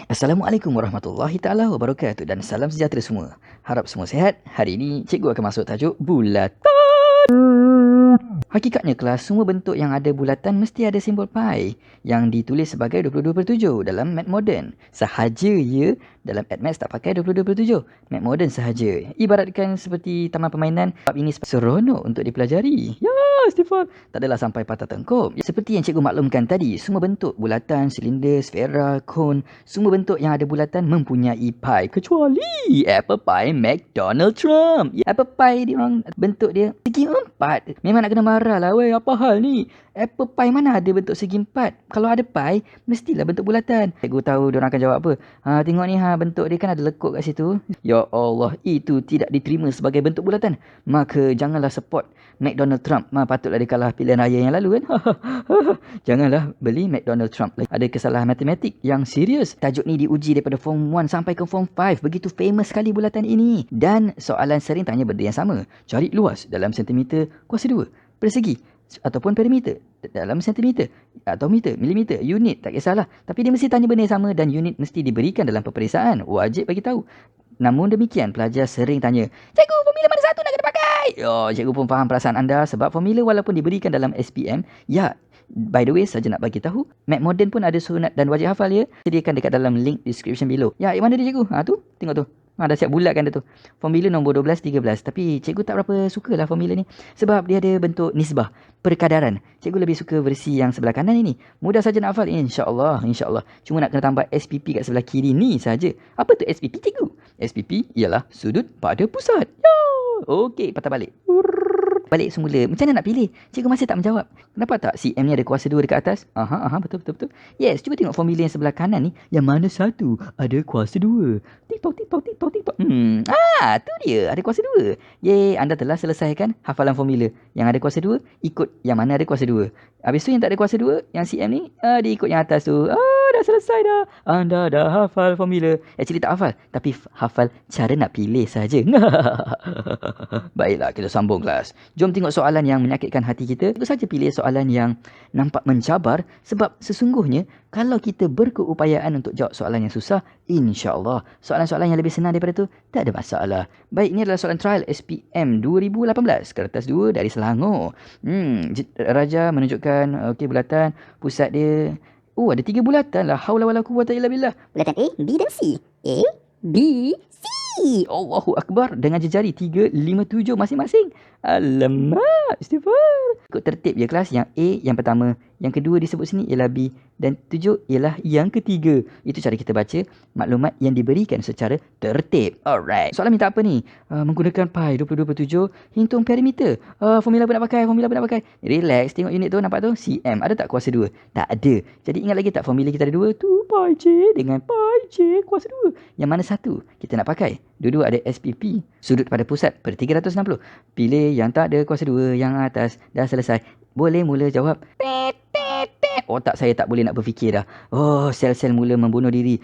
Assalamualaikum warahmatullahi taala wabarakatuh dan salam sejahtera semua. Harap semua sihat. Hari ini cikgu akan masuk tajuk bulatan. Hakikatnya kelas, semua bentuk yang ada bulatan mesti ada simbol pi yang ditulis sebagai 22/7 dalam Math Modern. Sahaja ya, dalam Admaths tak pakai 22/7. Math Modern sahaja. Ibaratkan seperti taman permainan, bab ini seronok untuk dipelajari. Ya, Stefan. Tak adalah sampai patah tengkuk. Seperti yang cikgu maklumkan tadi, semua bentuk bulatan, silinder, sfera, cone, semua bentuk yang ada bulatan mempunyai pi kecuali apple pie McDonald Trump. Apple pie dia orang bentuk dia segi empat. Memang nak kena marah lah. Weh, apa hal ni? Apple pie mana ada bentuk segi empat? Kalau ada pie, mestilah bentuk bulatan. Cikgu tahu diorang akan jawab apa. Tengok ni bentuk dia kan ada lekuk kat situ. Ya Allah, itu tidak diterima sebagai bentuk bulatan. Maka janganlah support McDonald Trump. Patutlah dia kalah pilihan raya yang lalu kan. Janganlah beli McDonald Trump. Ada kesalahan matematik yang serius. Tajuk ni diuji daripada Form 1 sampai ke Form 5. Begitu famous sekali bulatan ini. Dan soalan sering tanya benda yang sama. Cari luas dalam sentimeter kuasa 2. Persegi ataupun perimeter dalam sentimeter atau meter, milimeter, unit, tak kisahlah. Tapi dia mesti tanya benda yang sama dan unit mesti diberikan dalam peperiksaan. Wajib bagi tahu. Namun demikian, pelajar sering tanya, "Cikgu, formula mana satu nak kena pakai?" Cikgu pun faham perasaan anda sebab formula walaupun diberikan dalam SPM, ya, by the way, saja nak bagi tahu, Math Modern pun ada sunat dan wajib hafal ya. Sediakan dekat dalam link description below. Ya, mana dia cikgu? Tu, tengok tu. Dah siap bulatkan dia tu. Formula nombor 12, 13. Tapi cikgu tak berapa sukalah formula ni. Sebab dia ada bentuk nisbah, perkadaran. Cikgu lebih suka versi yang sebelah kanan ini. Mudah saja nak hafal. InsyaAllah, insyaAllah. Cuma nak kena tambah SPP kat sebelah kiri ni saja. Apa tu SPP cikgu? SPP ialah sudut pada pusat. Ya. Okey, patah balik. Balik semula. Macam mana nak pilih? Cikgu masih tak menjawab. Kenapa tak CM ni ada kuasa 2 dekat atas? Betul. Yes, cuba tengok formula yang sebelah kanan ni. Yang mana satu ada kuasa 2. TikTok. Tu dia. Ada kuasa 2. Yeay, anda telah selesaikan hafalan formula. Yang ada kuasa 2, ikut yang mana ada kuasa 2. Habis tu yang tak ada kuasa 2, yang CM ni, dia ikut yang atas tu. Dah selesai dah. Anda dah hafal formula. Actually tak hafal, tapi hafal cara nak pilih saja. Baiklah, kita sambung kelas. Jom tengok soalan yang menyakitkan hati kita. Tentu saja pilih soalan yang nampak mencabar sebab sesungguhnya kalau kita berkeupayaan untuk jawab soalan yang susah, insya-Allah soalan-soalan yang lebih senang daripada tu tak ada masalah. Baik, ini adalah soalan trial SPM 2018, kertas 2 dari Selangor. Raja menunjukkan bulatan, pusat dia. Ada 3 bulatan lah. Haula wala quwwata illa billah. Bulatan A, B dan C. A, B, C. Allahu Akbar. Dengan jejari 3, 5, 7 masing-masing. Alamak, istighfar. Ikut tertib je kelas. Yang A yang pertama, yang kedua disebut sini ialah B dan 7 ialah yang ketiga. Itu cara kita baca maklumat yang diberikan secara tertib. Alright. Soalan minta apa ni? Menggunakan pi 22/7, hitung perimeter. Formula apa nak pakai? Relax, tengok unit tu, nampak tu? CM. Ada tak kuasa 2? Tak ada. Jadi ingat lagi tak formula kita ada 2? Tu pi J dengan pi J kuasa 2. Yang mana satu kita nak pakai? Dua-dua ada SPP. Sudut pada pusat per 360. Pilih yang tak ada kuasa 2, yang atas. Dah selesai. Boleh mula jawab. Otak saya tak boleh nak berfikir dah. Sel-sel mula membunuh diri.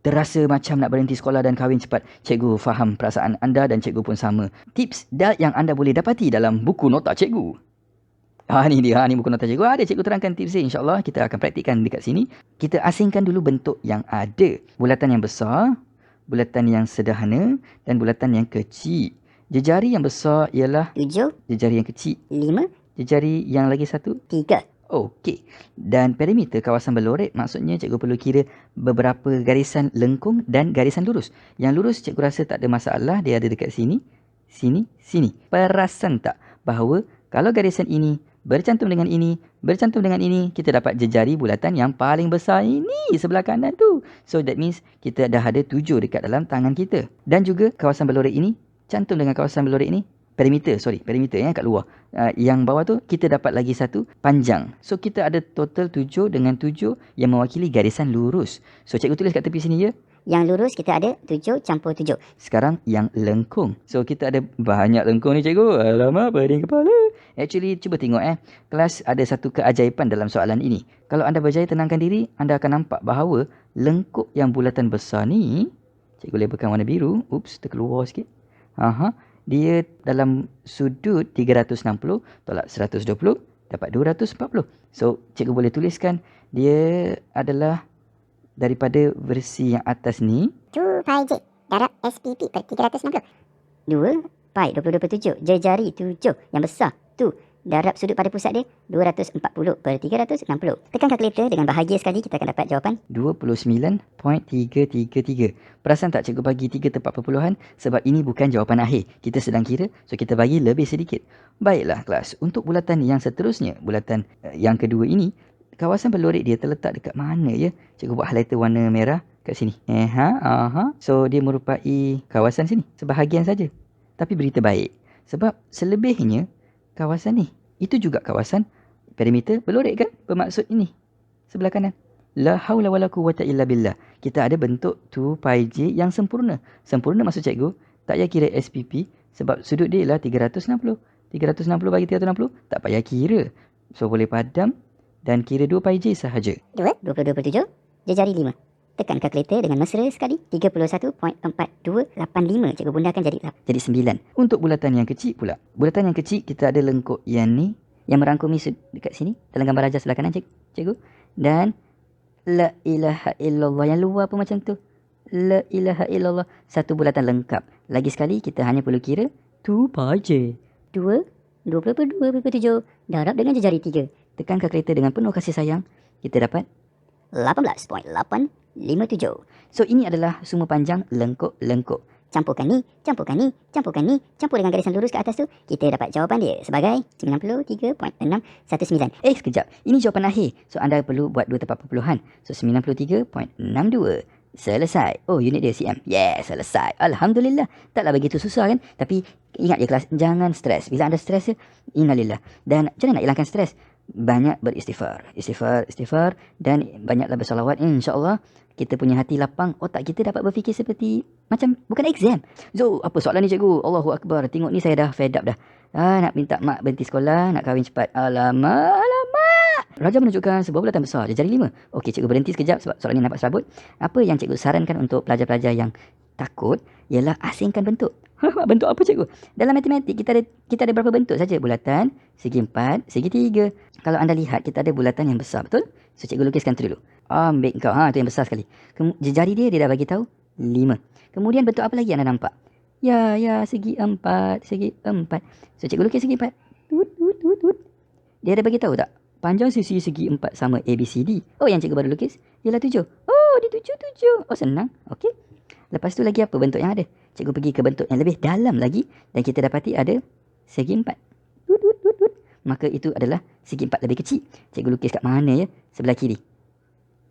Terasa macam nak berhenti sekolah dan kahwin cepat. Cikgu faham perasaan anda dan cikgu pun sama. Tips yang anda boleh dapati dalam buku nota cikgu. Ni buku nota cikgu. Ada cikgu terangkan tips dia. InsyaAllah kita akan praktikkan dekat sini. Kita asingkan dulu bentuk yang ada. Bulatan yang besar, bulatan yang sederhana dan bulatan yang kecil. Jejari yang besar ialah 7, jejari yang kecil 5, jejari yang lagi satu 3. Okey. Dan perimeter kawasan berlorek maksudnya cikgu perlu kira beberapa garisan lengkung dan garisan lurus. Yang lurus cikgu rasa tak ada masalah, dia ada dekat sini, sini, sini. Perasan tak bahawa kalau garisan ini bercantum dengan ini, kita dapat jejari bulatan yang paling besar ini sebelah kanan tu. So that means kita dah ada 7 dekat dalam tangan kita. Dan juga kawasan berlorek ini cantum dengan kawasan berlorek ini. Perimeter kat luar. Yang bawah tu kita dapat lagi satu panjang. So kita ada total 7 dengan 7 yang mewakili garisan lurus. So cikgu tulis kat tepi sini je. Yang lurus kita ada 7 campur 7. Sekarang yang lengkung. So kita ada banyak lengkung ni cikgu. Alamak, pening kepala. Actually cuba tengok kelas ada satu keajaiban dalam soalan ini. Kalau anda berjaya tenangkan diri, anda akan nampak bahawa lengkuk yang bulatan besar ni, cikgu labelkan warna biru. Terkeluar sikit. Dia dalam sudut 360 tolak 120 dapat 240. So cikgu boleh tuliskan dia adalah daripada versi yang atas ni. 2 pi j darab SPP per 360. 2 pi 22/7 jejari 7 yang besar tu darab sudut pada pusat dia 240 per 360. Tekan kalkulator dengan bahagia sekali kita akan dapat jawapan 29.333. Perasan tak cikgu bagi 3 tempat perpuluhan sebab ini bukan jawapan akhir. Kita sedang kira, so kita bagi lebih sedikit. Baiklah kelas, untuk bulatan yang seterusnya, bulatan yang kedua ini, kawasan pelorek dia terletak dekat mana ya? Cikgu buat highlighter warna merah kat sini. So dia merupai kawasan sini, sebahagian saja. Tapi berita baik, sebab selebihnya kawasan ni, itu juga kawasan perimeter pelorek kan? Bermaksud ini, sebelah kanan. La haula wala quwwata illa billah. Kita ada bentuk 2 pi j yang sempurna. Sempurna maksud cikgu, tak payah kira SPP sebab sudut dia ialah 360. 360 bagi 360, tak payah kira. So boleh padam dan kira 2 pi j sahaja. 2 22/7 jejari 5. Tekan kalkulator dengan mesra sekali 31.4285. Cikgu bunda akan jadi 9. Untuk bulatan yang kecil pula. Bulatan yang kecil kita ada lengkuk yang ni, yang merangkumi dekat sini dalam gambar raja sebelah kanan cikgu. Dan la ilaha illallah yang luar pun macam tu. La ilaha illallah. Satu bulatan lengkap. Lagi sekali kita hanya perlu kira 2 pi j. 2 22/7 darab dengan jejari 3. Tekan kalkulator dengan penuh kasih sayang, kita dapat 18.857. So ini adalah summa panjang lengkuk-lengkuk. Campurkan ni, campurkan ni, campurkan ni, campur dengan garisan lurus ke atas tu, kita dapat jawapan dia sebagai 93.619. Sekejap. Ini jawapan akhir. So anda perlu buat 2 tempat perpuluhan. So 93.62. Selesai. Oh, unit dia cm. Yes, selesai. Alhamdulillah. Taklah begitu susah kan? Tapi ingat je kelas, jangan stres. Bila anda stres, innalillah. Dan macam mana nak hilangkan stres? Banyak beristighfar. Istighfar. Dan banyaklah bersalawat. InsyaAllah kita punya hati lapang. Otak kita dapat berfikir seperti macam bukan exam. So, apa soalan ni cikgu? Allahu Akbar. Tengok ni saya dah fed up dah. Nak minta mak berhenti sekolah. Nak kahwin cepat. Alamak. Raja menunjukkan sebuah bulatan besar, jejari 5. Okey, cikgu berhenti sekejap sebab soalan ni nampak serabut. Apa yang cikgu sarankan untuk pelajar-pelajar yang takut ialah asingkan bentuk. Bentuk apa cikgu? Dalam matematik kita ada berapa bentuk saja? Bulatan, segi 4, segi 3. Kalau anda lihat kita ada bulatan yang besar, betul? So cikgu lukiskan tu dulu. Ambil kau, tu yang besar sekali. Jejari dia dah bagi tahu 5. Kemudian bentuk apa lagi anda nampak? Ya, segi 4, segi 4. So cikgu lukis segi 4. Dia ada bagi tahu tak? Panjang sisi segi 4 sama ABCD. Oh, yang cikgu baru lukis ialah 7. Oh, dia 7. Oh, senang. Okey. Lepas tu lagi apa bentuk yang ada? Cikgu pergi ke bentuk yang lebih dalam lagi dan kita dapati ada segi 4. Maka itu adalah segi 4 lebih kecil. Cikgu lukis kat mana ya? Sebelah kiri.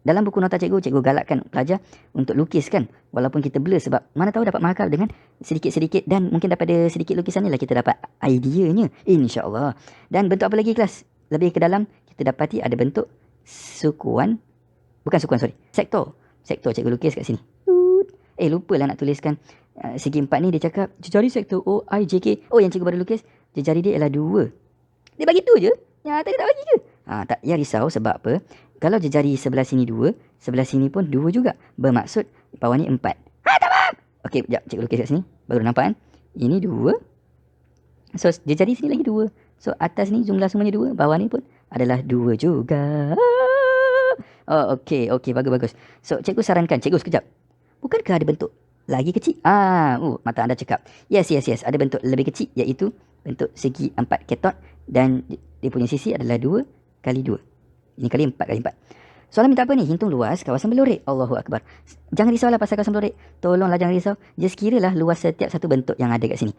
Dalam buku nota cikgu galakkan pelajar untuk lukiskan. Walaupun kita blur sebab mana tahu dapat markah dengan sedikit-sedikit dan mungkin daripada sedikit lukisan ni lah kita dapat ideanya. InsyaAllah. Dan bentuk apa lagi kelas? Lebih ke dalam, kita dapati ada bentuk sektor. Sektor cikgu lukis kat sini. Lupalah nak tuliskan segi 4 ni dia cakap jejari sektor OIJK. Oh, yang cikgu baru lukis, jejari dia ialah 2. Dia bagi tu je. Yang atas tak bagi ke? Tak payah risau sebab apa? Kalau jejari sebelah sini 2, sebelah sini pun 2 juga. Bermaksud bawah ni 4. Tak faham? Okey, sekejap cikgu lukis kat sini. Baru nampak kan? Ini 2. So, jejari sini lagi 2. So, atas ni jumlah semuanya 2. Bawah ni pun adalah 2 juga. Oh, okey, bagus. So, cikgu sarankan. Cikgu, sekejap. Bukankah ada bentuk lagi kecil? Mata anda cakap. Yes. Ada bentuk lebih kecil, iaitu bentuk segi 4 katot. Dan dia punya sisi adalah 2 kali 2. Ini kali 4 kali 4. Soalan minta apa ni? Hitung luas kawasan pelorek. Allahu Akbar. Jangan risaulah pasal kawasan pelorek. Tolonglah jangan risau. Just kiralah luas setiap satu bentuk yang ada kat sini.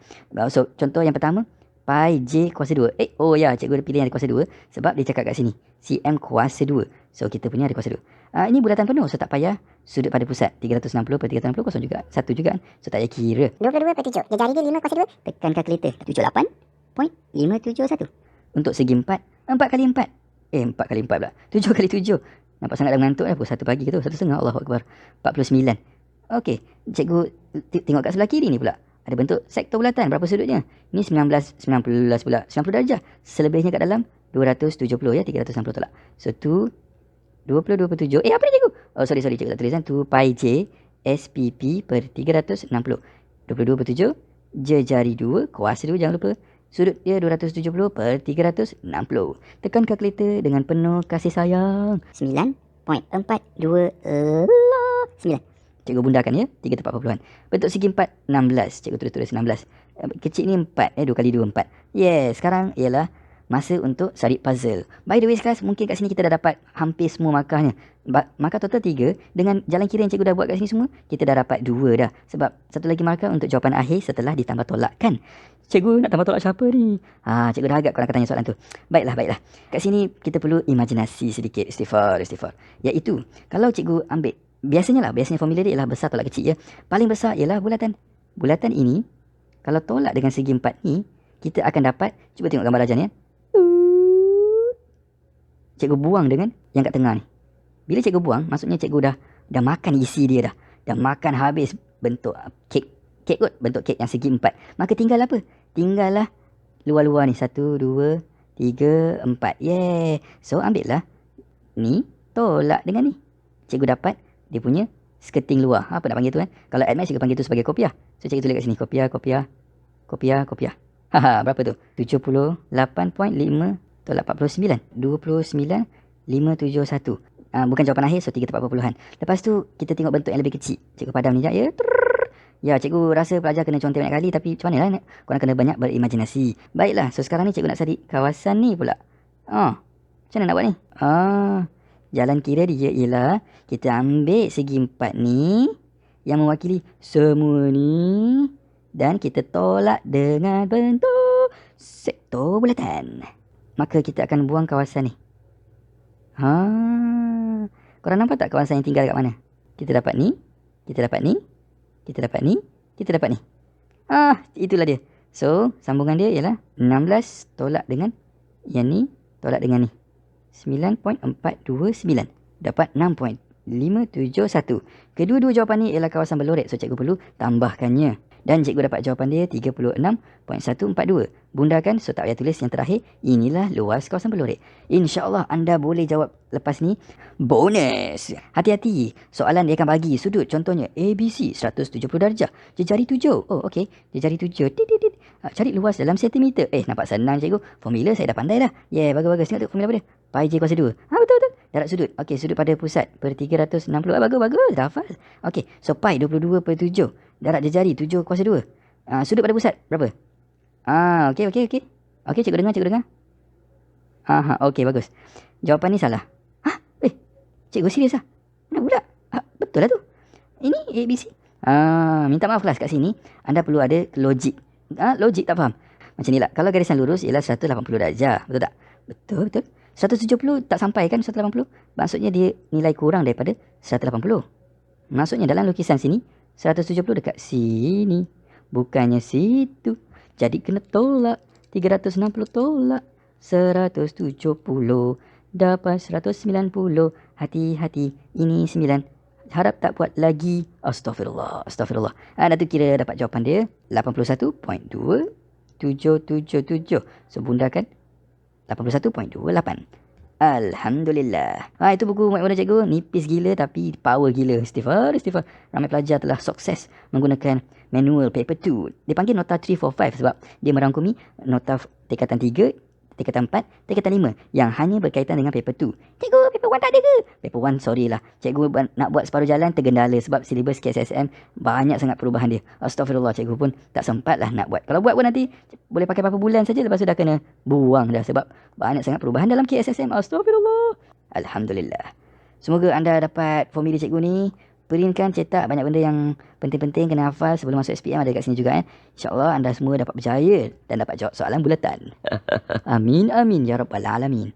So, contoh yang pertama. Pi J kuasa 2. Cikgu pilih yang ada kuasa 2 sebab dia cakap kat sini cm kuasa 2. So kita punya ada kuasa 2. Ini bulatan penuh, so tak payah sudut pada pusat 360 per 360 kosong juga. 1 juga kan. So tak payah kira. 22/7. Jejari dia 5 kuasa 2. Tekan kalkulator 78.571. Untuk segi 4 kali 4. 4 kali 4 pula. 7 kali 7. Nampak sangat dah mengantuk dah. 1 pagi ke tu? 1.5. Allahu Akbar. 49. Okey, cikgu tengok kat sebelah kiri ni pula. Ada bentuk sektor bulatan. Berapa sudutnya? Ini 19 pula. 90 darjah. Selebihnya kat dalam 270 ya. 360 tolak. So, 22/7. Apa ni cikgu? Oh, sorry. Cikgu tak tulis kan. 2 pi j SPP per 360. 22/7. Jejari 2. Kuasa 2 jangan lupa. Sudut dia 270 per 360. Tekan kalkulator dengan penuh kasih sayang. 9 9. Cikgu bundakan ya, 3 tepat perpuluhan. Bentuk segi 4, 16. Cikgu tulis 16. Kecil ni 4, 2 kali 2, 4. Yes, sekarang ialah masa untuk cari puzzle. By the way, kelas, mungkin kat sini kita dah dapat hampir semua markahnya. Markah total 3. Dengan jalan kira yang cikgu dah buat kat sini semua, kita dah dapat 2 dah. Sebab satu lagi markah untuk jawapan akhir setelah ditambah tolak kan. Cikgu nak tambah tolak siapa ni? Cikgu dah agak korang akan tanya soalan tu. Baiklah. Kat sini kita perlu imajinasi sedikit. Istighfar. Iaitu, kalau cikgu ambil, biasanya formula dia ialah besar tolak kecil ya. Paling besar ialah bulatan. Bulatan ini, kalau tolak dengan segi 4 ni, kita akan dapat, cuba tengok gambar rajah ni ya. Cikgu buang dengan yang kat tengah ni. Bila cikgu buang, maksudnya cikgu dah makan isi dia dah. Dah makan habis bentuk kek. Kek kot, bentuk kek yang segi 4. Maka tinggal apa? Tinggallah luar-luar ni. 1, 2, 3, 4. Yeah. So, ambil lah. Ni, tolak dengan ni. Cikgu dapat dia punya skirting luar. Apa nak panggil tu kan? Kalau admath, cikgu panggil tu sebagai kopiah. So, cikgu tulis kat sini. Kopiah. Berapa tu? 78.5 tolak 49. 29,571. Bukan jawapan akhir, so 3 tepat perpuluhan. Lepas tu, kita tengok bentuk yang lebih kecil. Cikgu padam ni sekejap ya. Ya, cikgu rasa pelajar kena contoh banyak kali, tapi macam mana lah? Korang kena banyak berimajinasi. Baiklah, so sekarang ni cikgu nak cari kawasan ni pula. Macam mana nak buat ni? Jalan kira dia ialah, kita ambil segi 4 ni, yang mewakili semua ni, dan kita tolak dengan bentuk sektor bulatan. Maka kita akan buang kawasan ni. Korang nampak tak kawasan yang tinggal kat mana? Kita dapat ni. Kita dapat ni. Itulah dia. So, sambungan dia ialah 16 tolak dengan yang ni, tolak dengan ni. 9.429. Dapat 6.571. Kedua-dua jawapan ni ialah kawasan berlorek. So, cikgu perlu tambahkannya. Dan cikgu dapat jawapan dia 36.142. Bundakan, so tak payah tulis yang terakhir. Inilah luas kawasan berlorek. InsyaAllah anda boleh jawab lepas ni. Bonus! Hati-hati. Soalan dia akan bagi sudut. Contohnya ABC 170 darjah. Jejari 7. Oh, okey. Jejari 7. Cari luas dalam sentimeter. Nampak senang cikgu. Formula saya dah pandai dah. Yeah, bagus. Tengok tu formula apa dia? Pi J kuasa 2. Betul. Darab sudut. Okey, sudut pada pusat per 360. Bagus. Dah hafal. Okey, so pi 22/7. Darab jejari 7 kuasa 2. Sudut pada pusat berapa? Okey. Okey, cikgu dengar. Okey, bagus. Jawapan ni salah. Cikgu serius lah? Mana pula? Betul lah tu. Ini ABC. Minta maaf kelas, kat sini anda perlu ada logik. Logik tak faham. Macam ni lah. Kalau garisan lurus ialah 180 darjah. Betul tak? Betul. 170 tak sampai kan 180? Maksudnya dia nilai kurang daripada 180. Maksudnya dalam lukisan sini 170 dekat sini, bukannya situ. Jadi kena tolak. 360 tolak 170 dapat 190. Hati-hati, ini 9. Harap tak buat lagi. Astaghfirullah. Dah tu kira dapat jawapan dia 81.2777. So, bundakan 81.28. Alhamdulillah. Itu buku Mat Modern cikgu. Nipis gila tapi power gila. Istighfar. Ramai pelajar telah sukses menggunakan manual paper 2. Dipanggil nota 3, 4, 5 sebab dia merangkumi nota tingkatan 3, tingkatan 4, tingkatan 5 yang hanya berkaitan dengan paper 2. Cikgu, paper 1 tak ada ke? Paper 1 sorry lah. Cikgu nak buat separuh jalan tergendala sebab silibus KSSM banyak sangat perubahan dia. Astaghfirullah, cikgu pun tak sempat lah nak buat. Kalau buat pun nanti boleh pakai beberapa bulan saja, lepas tu dah kena buang dah sebab banyak sangat perubahan dalam KSSM. Astaghfirullah. Alhamdulillah. Semoga anda dapat formula cikgu ni. Printkan, cetak banyak benda yang penting-penting kena hafal sebelum masuk SPM, ada kat sini juga InsyaAllah anda semua dapat berjaya dan dapat jawab soalan bulatan. Amin ya rabbal alamin.